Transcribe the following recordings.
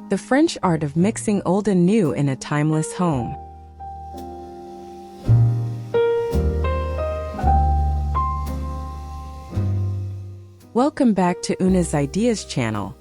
The French art of mixing old and new in a timeless home. Welcome back to Una's Ideas channel.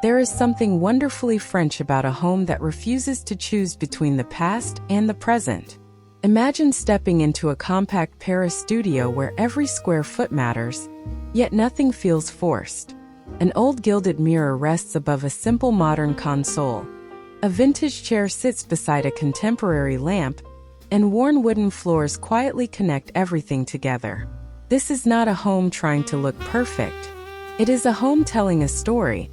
There is something wonderfully French about a home that refuses to choose between the past and the present. Imagine stepping into a compact Paris studio where every square foot matters, yet nothing feels forced. An old gilded mirror rests above a simple modern console. A vintage chair sits beside a contemporary lamp, and worn wooden floors quietly connect everything together. This is not a home trying to look perfect. It is a home telling a story,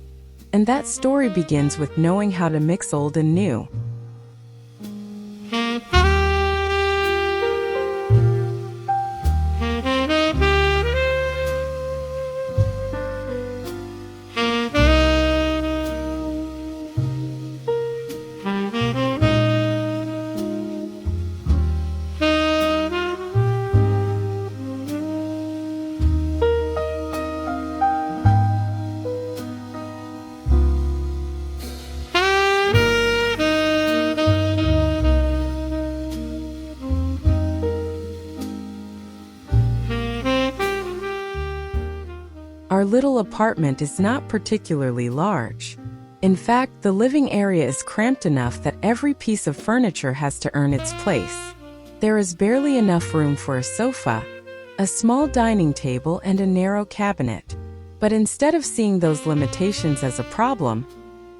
and that story begins with knowing how to mix old and new. Our little apartment is not particularly large. In fact, the living area is cramped enough that every piece of furniture has to earn its place. There is barely enough room for a sofa, a small dining table, and a narrow cabinet. But instead of seeing those limitations as a problem,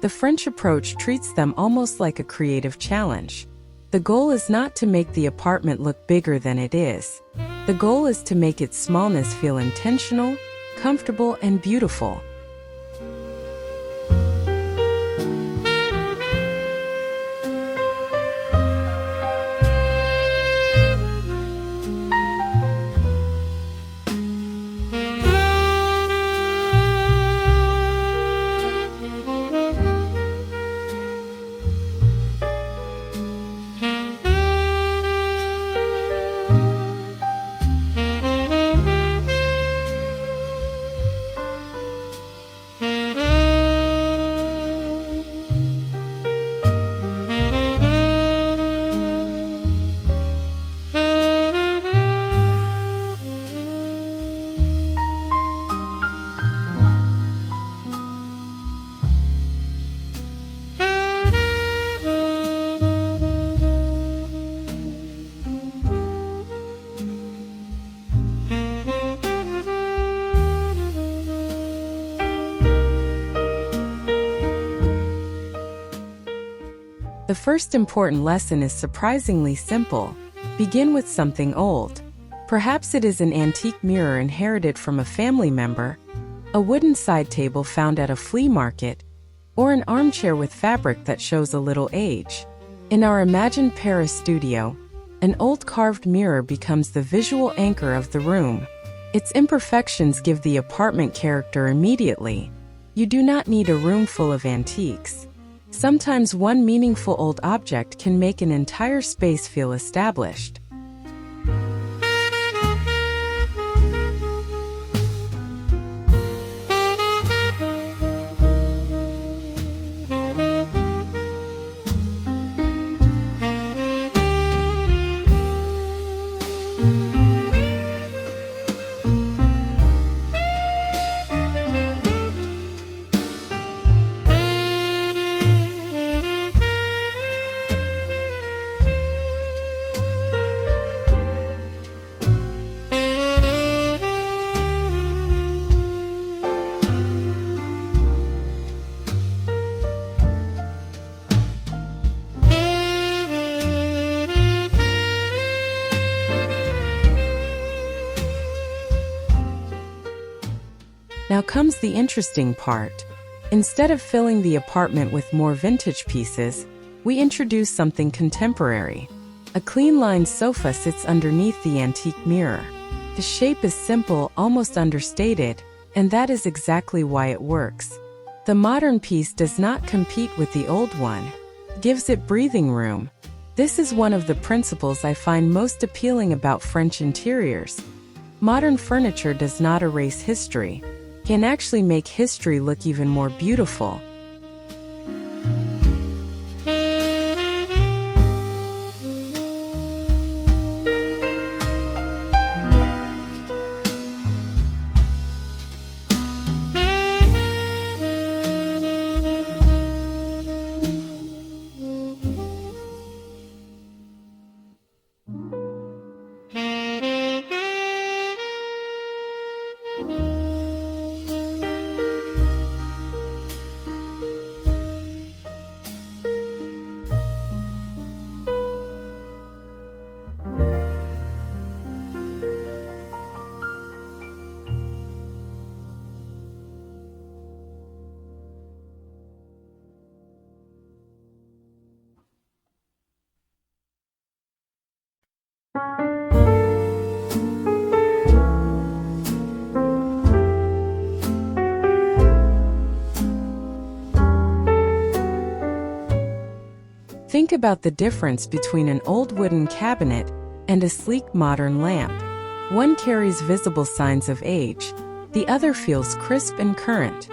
the French approach treats them almost like a creative challenge. The goal is not to make the apartment look bigger than it is. The goal is to make its smallness feel intentional, comfortable, and beautiful. The first important lesson is surprisingly simple. Begin with something old. Perhaps it is an antique mirror inherited from a family member, a wooden side table found at a flea market, or an armchair with fabric that shows a little age. In our imagined Paris studio, an old carved mirror becomes the visual anchor of the room. Its imperfections give the apartment character immediately. You do not need a room full of antiques. Sometimes one meaningful old object can make an entire space feel established. Now comes the interesting part. Instead of filling the apartment with more vintage pieces, we introduce something contemporary. A clean-lined sofa sits underneath the antique mirror. The shape is simple, almost understated, and that is exactly why it works. The modern piece does not compete with the old one. It gives it breathing room. This is one of the principles I find most appealing about French interiors. modern furniture does not erase history. It can actually make history look even more beautiful. Think about the difference between an old wooden cabinet and a sleek modern lamp. One carries visible signs of age, the other feels crisp and current.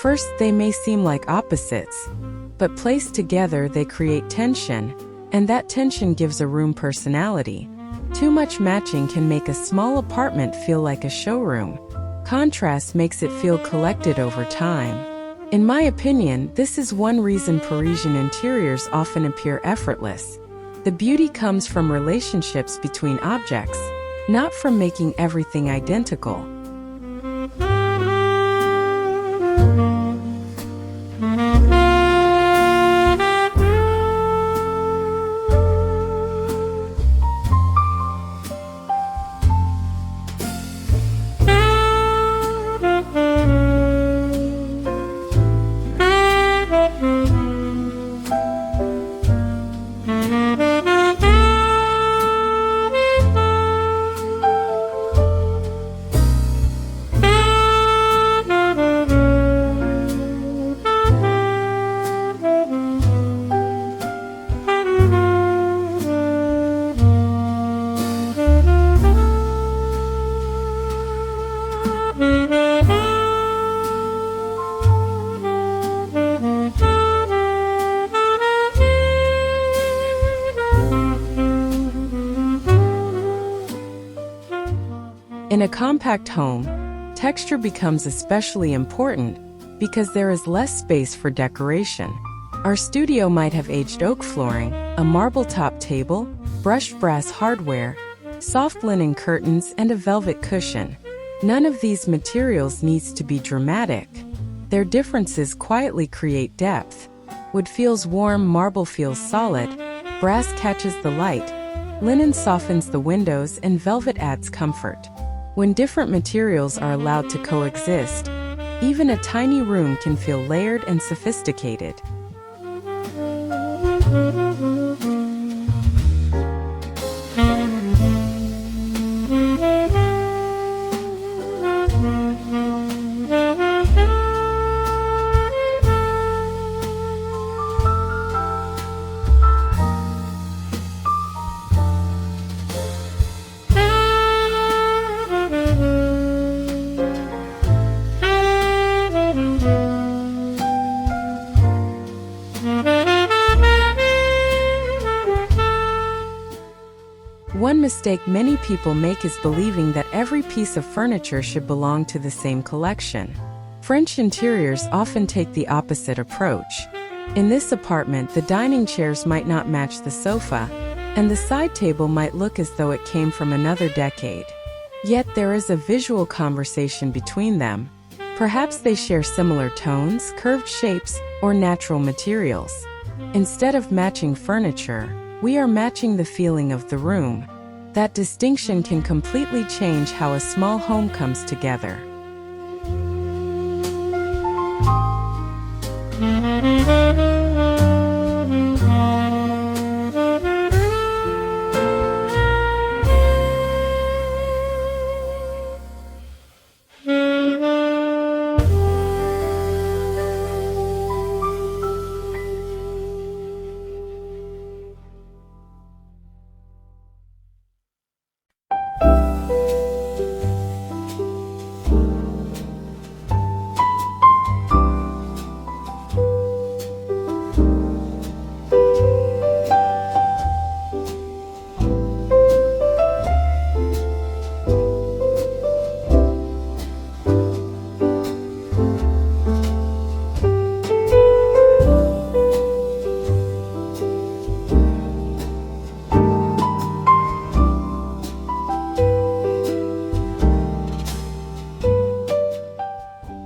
First, they may seem like opposites, but placed together they create tension, and that tension gives a room personality. Too much matching can make a small apartment feel like a showroom. Contrast makes it feel collected over time. In my opinion, this is one reason Parisian interiors often appear effortless. The beauty comes from relationships between objects, not from making everything identical. In a compact home, texture becomes especially important because there is less space for decoration. Our studio might have aged oak flooring, a marble-top table, brushed brass hardware, soft linen curtains, and a velvet cushion. None of these materials needs to be dramatic. Their differences quietly create depth. Wood feels warm, marble feels solid, brass catches the light, linen softens the windows, and velvet adds comfort. When different materials are allowed to coexist, even a tiny room can feel layered and sophisticated. One mistake many people make is believing that every piece of furniture should belong to the same collection. French interiors often take the opposite approach. In this apartment, the dining chairs might not match the sofa, and the side table might look as though it came from another decade. Yet there is a visual conversation between them. Perhaps they share similar tones, curved shapes, or natural materials. Instead of matching furniture, we are matching the feeling of the room. That distinction can completely change how a small home comes together.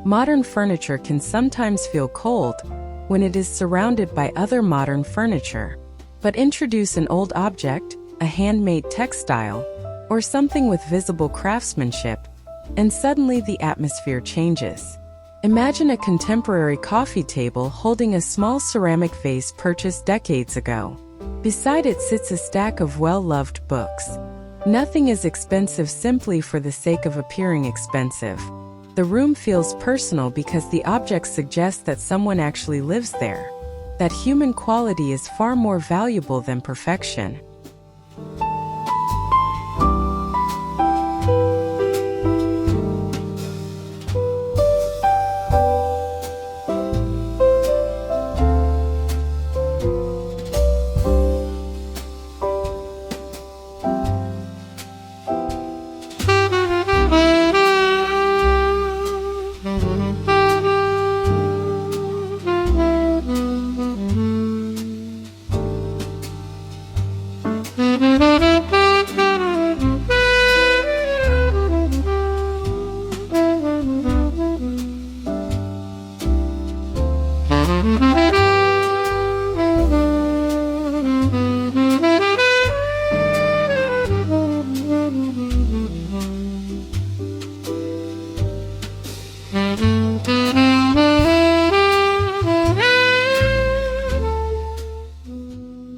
Modern furniture can sometimes feel cold when it is surrounded by other modern furniture. But introduce an old object, a handmade textile, or something with visible craftsmanship, and suddenly the atmosphere changes. Imagine a contemporary coffee table holding a small ceramic vase purchased decades ago. Beside it sits a stack of well-loved books. Nothing is expensive simply for the sake of appearing expensive. The room feels personal because the object suggests that someone actually lives there. That human quality is far more valuable than perfection.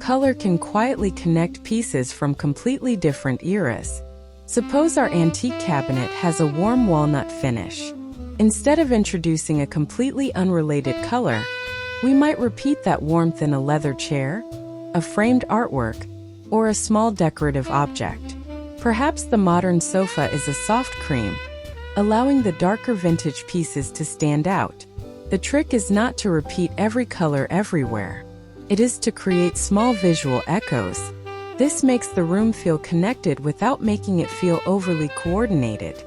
Color can quietly connect pieces from completely different eras. Suppose our antique cabinet has a warm walnut finish. Instead of introducing a completely unrelated color, we might repeat that warmth in a leather chair, a framed artwork, or a small decorative object. Perhaps the modern sofa is a soft cream, allowing the darker vintage pieces to stand out. The trick is not to repeat every color everywhere. It is to create small visual echoes. This makes the room feel connected without making it feel overly coordinated.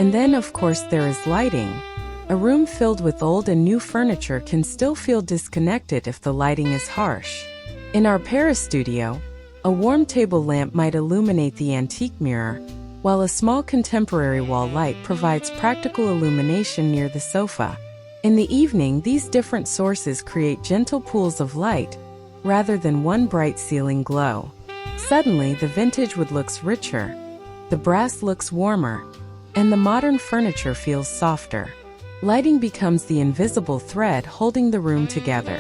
And then, of course, there is lighting. A room filled with old and new furniture can still feel disconnected if the lighting is harsh. In our Paris studio, a warm table lamp might illuminate the antique mirror, while a small contemporary wall light provides practical illumination near the sofa. In the evening, these different sources create gentle pools of light, rather than one bright ceiling glow. Suddenly, the vintage wood looks richer, the brass looks warmer, and the modern furniture feels softer. Lighting becomes the invisible thread holding the room together.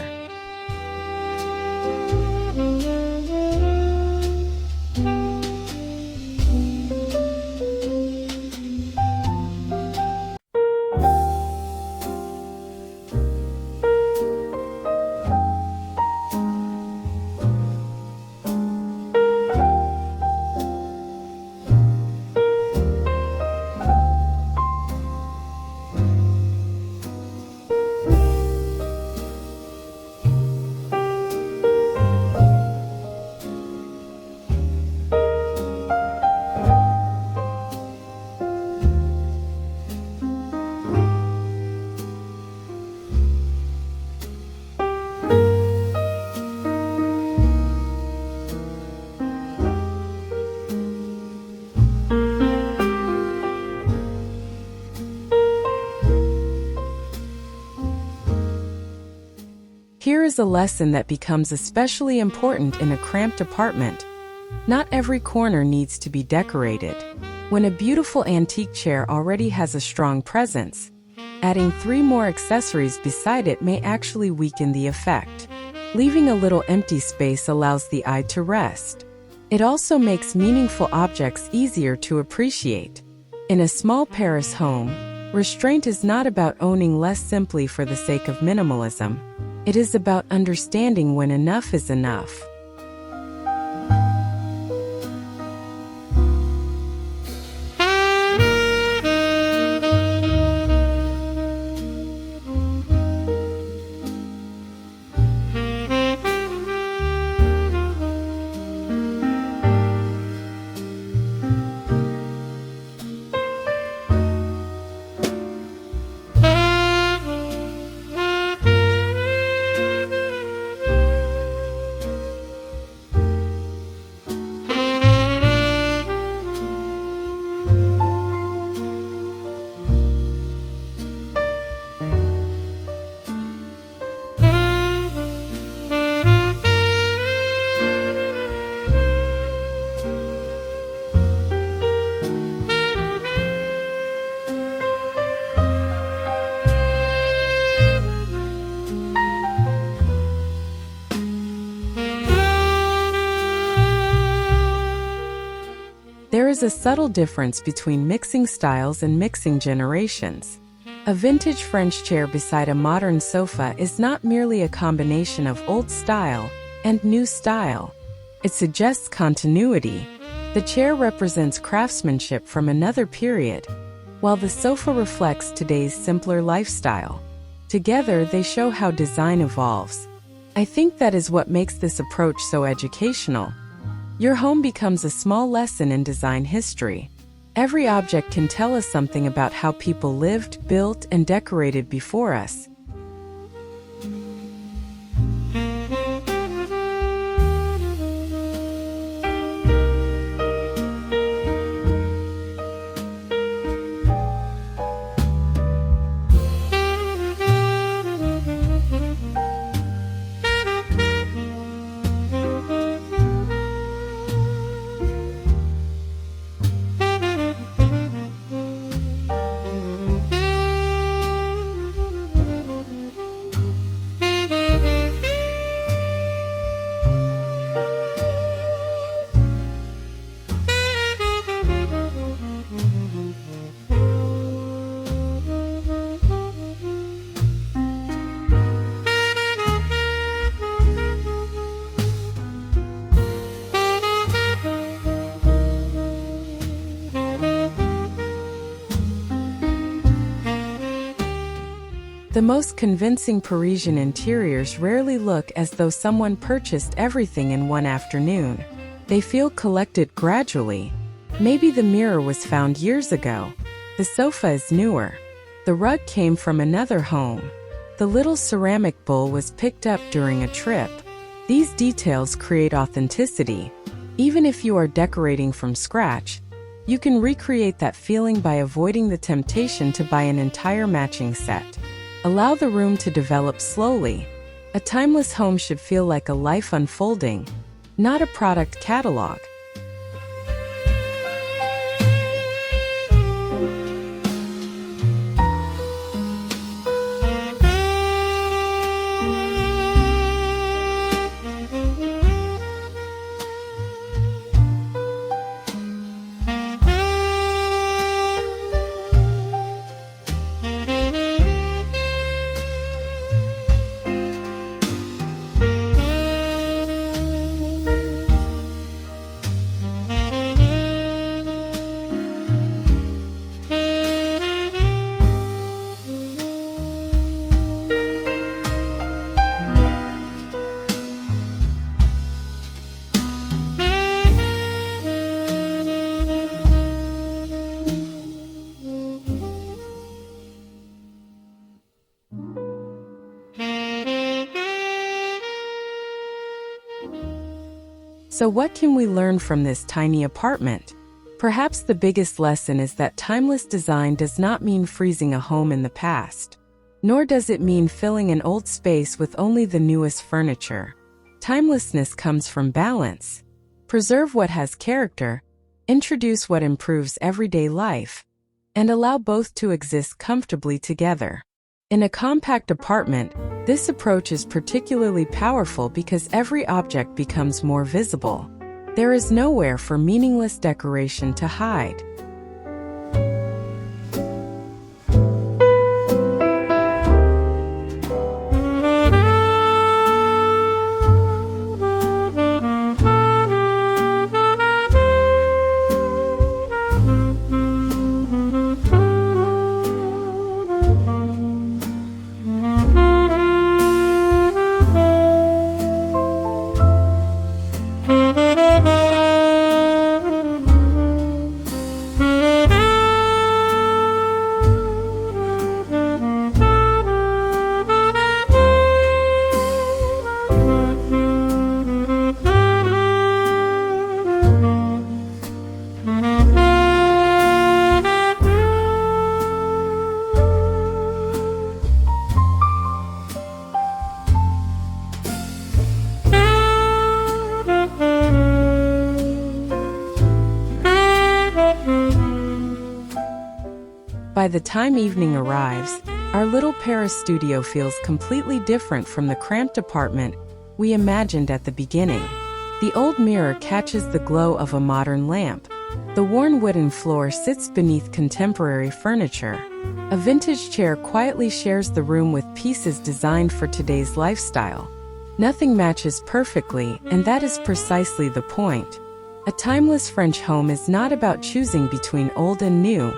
Here is a lesson that becomes especially important in a cramped apartment. Not every corner needs to be decorated. When a beautiful antique chair already has a strong presence, Adding 3 more accessories beside it may actually weaken the effect. Leaving a little empty space allows the eye to rest. It also makes meaningful objects easier to appreciate. In a small Paris home, restraint is not about owning less simply for the sake of minimalism. It is about understanding when enough is enough. There is a subtle difference between mixing styles and mixing generations. A vintage French chair beside a modern sofa is not merely a combination of old style and new style. It suggests continuity. The chair represents craftsmanship from another period, while the sofa reflects today's simpler lifestyle. Together, they show how design evolves. I think that is what makes this approach so educational. Your home becomes a small lesson in design history. Every object can tell us something about how people lived, built, and decorated before us. The most convincing Parisian interiors rarely look as though someone purchased everything in one afternoon. They feel collected gradually. Maybe the mirror was found years ago. The sofa is newer. The rug came from another home. The little ceramic bowl was picked up during a trip. These details create authenticity. Even if you are decorating from scratch, you can recreate that feeling by avoiding the temptation to buy an entire matching set. Allow the room to develop slowly. A timeless home should feel like a life unfolding, not a product catalog. So what can we learn from this tiny apartment? Perhaps the biggest lesson is that timeless design does not mean freezing a home in the past. Nor does it mean filling an old space with only the newest furniture. Timelessness comes from balance. Preserve what has character, introduce what improves everyday life, and allow both to exist comfortably together. In a compact apartment, this approach is particularly powerful because every object becomes more visible. There is nowhere for meaningless decoration to hide. By the time evening arrives, our little Paris studio feels completely different from the cramped apartment we imagined at the beginning. The old mirror catches the glow of a modern lamp. The worn wooden floor sits beneath contemporary furniture. A vintage chair quietly shares the room with pieces designed for today's lifestyle. Nothing matches perfectly, and that is precisely the point. A timeless French home is not about choosing between old and new.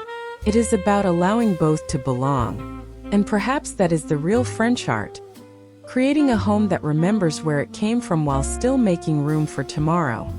It is about allowing both to belong. And perhaps that is the real French art. Creating a home that remembers where it came from while still making room for tomorrow.